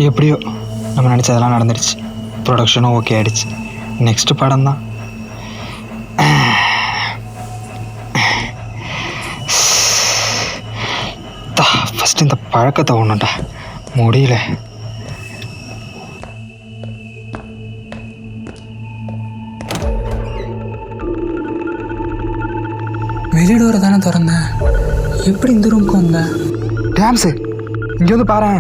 எப்படியோ நம்ம நினச்சதெல்லாம் நடந்துடுச்சு. ப்ரொடக்ஷனும் ஓகே ஆகிடுச்சு. நெக்ஸ்ட்டு படம் தான். ஃபஸ்ட்டு இந்த பழக்கத்தை ஒன்றுண்டா முடியல. வெளியிடோரை தானே திறந்தேன், எப்படி இந்த ரூமுக்கு வந்தேன்? டேம்ஸு இங்கே வந்து பாரு.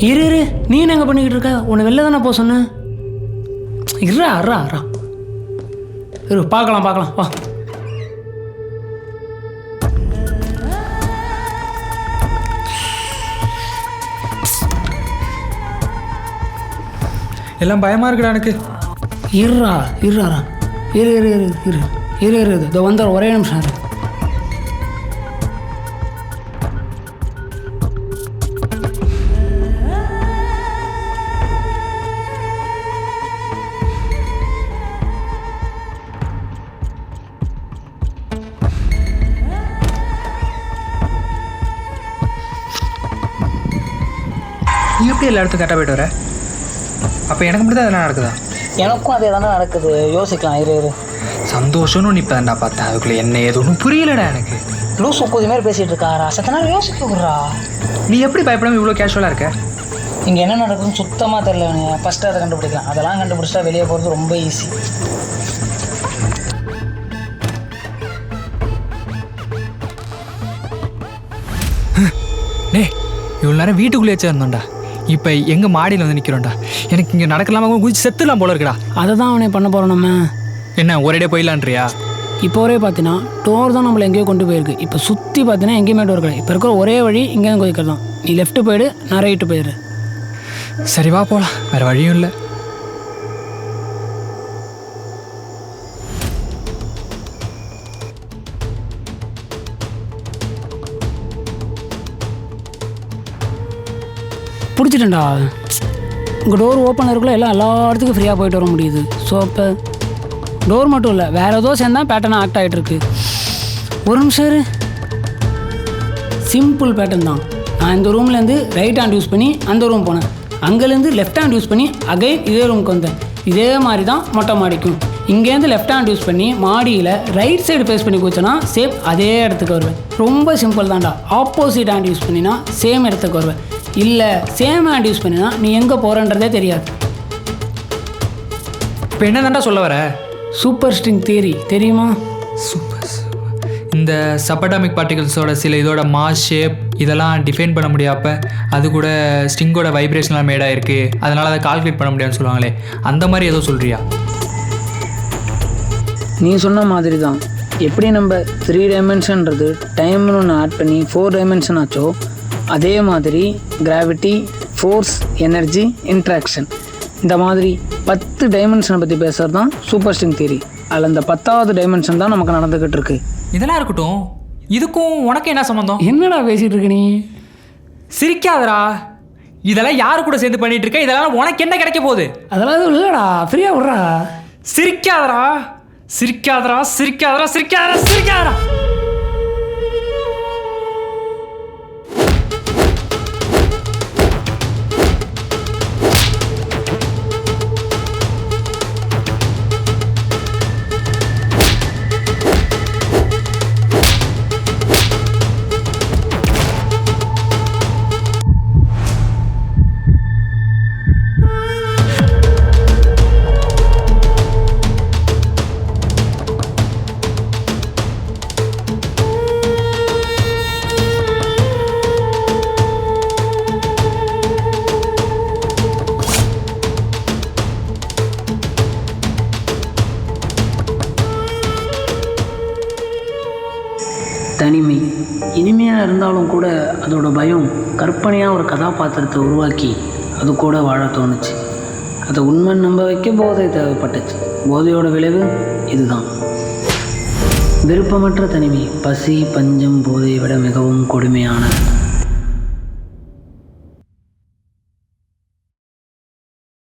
இரு நீ என்ன எங்கே பண்ணிக்கிட்டு இருக்க? உன்னை வெளில தானே போக சொன்னேன். இருறா இரு பார்க்கலாம் வா. எல்லாம் பயமாக இருக்குடா எனக்கு. இருறா இரு இதோ வந்த ஒரே நிமிஷம் இரு. நீ எப்படி எல்லா இடத்துக்கும் கரெக்டாக போய்ட்டு வர? அப்போ எனக்கு மட்டும் தான் அதெல்லாம் நடக்குதா? எனக்கும் அதே தானே நடக்குது. யோசிக்கலாம் இரு. சந்தோஷம்னு நீ இப்போ தான்டா பார்த்தேன். அதுக்குள்ளே என்ன ஏது ஒன்றும் புரியலடா எனக்கு. லூஸ் உப்பது மாதிரி பேசிகிட்டு இருக்காரா? சத்தனால யோசிக்க விட்றா. நீ எப்படி பயப்படாமல் இவ்வளோ கேஷுவலாக இருக்க? இங்கே என்ன நடக்குதுன்னு சுத்தமாக தெரியல. ஃபஸ்ட்டு அதை கண்டுபிடிக்கலாம். அதெல்லாம் கண்டுபிடிச்சா வெளியே போகிறது ரொம்ப ஈஸி. இவ்வளோ நேரம் வீட்டுக்குள்ளே வச்சிருந்தோம்டா, இப்போ எங்கள் மாடியில் வந்து நிற்கிறோம்டா. எனக்கு இங்கே நடக்கலாமா குதிச்சு செத்துலாம் போல இருக்குடா. அதை தான் அவனே பண்ண போகிறோம். நம்ம என்ன ஒரேடே போயிடலான்றியா? இப்போ ஒரே பார்த்தீங்கன்னா டோர் தான் நம்மளை எங்கேயோ கொண்டு போயிருக்கு. இப்போ சுற்றி பார்த்தீங்கன்னா எங்கேயுமே டோர் கிடையாது. இப்போ இருக்கிற ஒரே வழி இங்கேருந்து குதிக்கிறது தான். நீ லெஃப்ட்டு போயிடு, நான் ரைட்டு போயிடு. சரி வா போகலாம், வேறு வழியும் இல்லை. பிடிச்சிட்டேன்டா. உங்கள் டோர் ஓப்பன் இருக்குள்ள எல்லா இடத்துக்கும் ஃப்ரீயாக போயிட்டு வர முடியுது. ஸோ இப்போ டோர் மட்டும் இல்லை, வேறு ஏதோ சேர்ந்தால் பேட்டர்னாக ஆக்ட் ஆகிட்டுருக்கு. ஒரு நிமிஷம் இரு. சிம்பிள் பேட்டர்ன் தான். நான் இந்த ரூம்லேருந்து ரைட் ஹேண்ட் யூஸ் பண்ணி அந்த ரூம் போனேன். அங்கேருந்து லெஃப்ட் ஹேண்ட் யூஸ் பண்ணி அகைன் இதே ரூமுக்கு வந்தேன். இதே மாதிரி தான் மொட்டை மாடிக்கும். இங்கேருந்து லெஃப்ட் ஹேண்ட் யூஸ் பண்ணி மாடியில் ரைட் சைடு ஃபேஸ் பண்ணி குச்சனா சேம் அதே இடத்துக்கு வருவேன். ரொம்ப சிம்பிள் தான்டா. ஆப்போசிட் ஹேண்ட் யூஸ் பண்ணினா சேம் இடத்துக்கு வருவேன். இல்லை சேம் ஹேண்ட் யூஸ் பண்ணினா நீ எங்கே போகிறன்றதே தெரியாது. இப்போ என்ன தாண்டா சொல்ல வர? சூப்பர் ஸ்ட்ரிங் தியரி தெரியுமா? சூப்பர். இந்த சப்படாமிக் பார்ட்டிகல்ஸோட சில இதோட மாஸ் ஷேப் இதெல்லாம் டிஃபைன் பண்ண முடியாப்ப அது கூட ஸ்ட்ரிங்கோட வைப்ரேஷன்லாம் மேடாக இருக்குது, அதனால் அதை கால்குலேட் பண்ண முடியாதுன்னு சொல்லுவாங்களே, அந்த மாதிரி ஏதோ சொல்கிறியா? நீ சொன்ன மாதிரி தான். எப்படி நம்ம 3 டைமென்ஷன்றது டைம்னு ஒன்று ஆட் பண்ணி 4 டைமென்ஷன் ஆச்சோ, அதே மாதிரி கிராவிட்டி, ஃபோர்ஸ், எனர்ஜி, இன்ட்ராக்ஷன் இந்த மாதிரி 10 டைமென்ஷனை பற்றி பேசுகிறது தான் சூப்பர் ஸ்ட்ரிங் தியரி. அதில் இந்த 10வது டைமென்ஷன் தான் நமக்கு நடந்துக்கிட்டு இருக்கு. இதெல்லாம் இருக்கட்டும், இதுக்கும் உனக்கு என்ன சம்மந்தம்? என்னடா பேசிகிட்டு இருக்க நீ? சிரிக்காதடா. இதெல்லாம் யாரு கூட சேர்ந்து பண்ணிட்டு இருக்க? இதெல்லாம் உனக்கு என்ன கிடைக்க போகுது? அதெல்லாம் எதுவும் இல்லைடா, ஃப்ரீயாக விட்றா. சிரிக்காதடா. தனிமை இனிமையாக இருந்தாலும் கூட அதோட பயம் கற்பனையாக ஒரு கதாபாத்திரத்தை உருவாக்கி அது கூட வாழ தோணுச்சு. அதை உண்மை நம்ப வைக்க போதை தேவைப்பட்டுச்சு. போதையோட விளைவு இதுதான். விருப்பமற்ற தனிமை பசி, பஞ்சம், போதையை விட மிகவும் கொடுமையான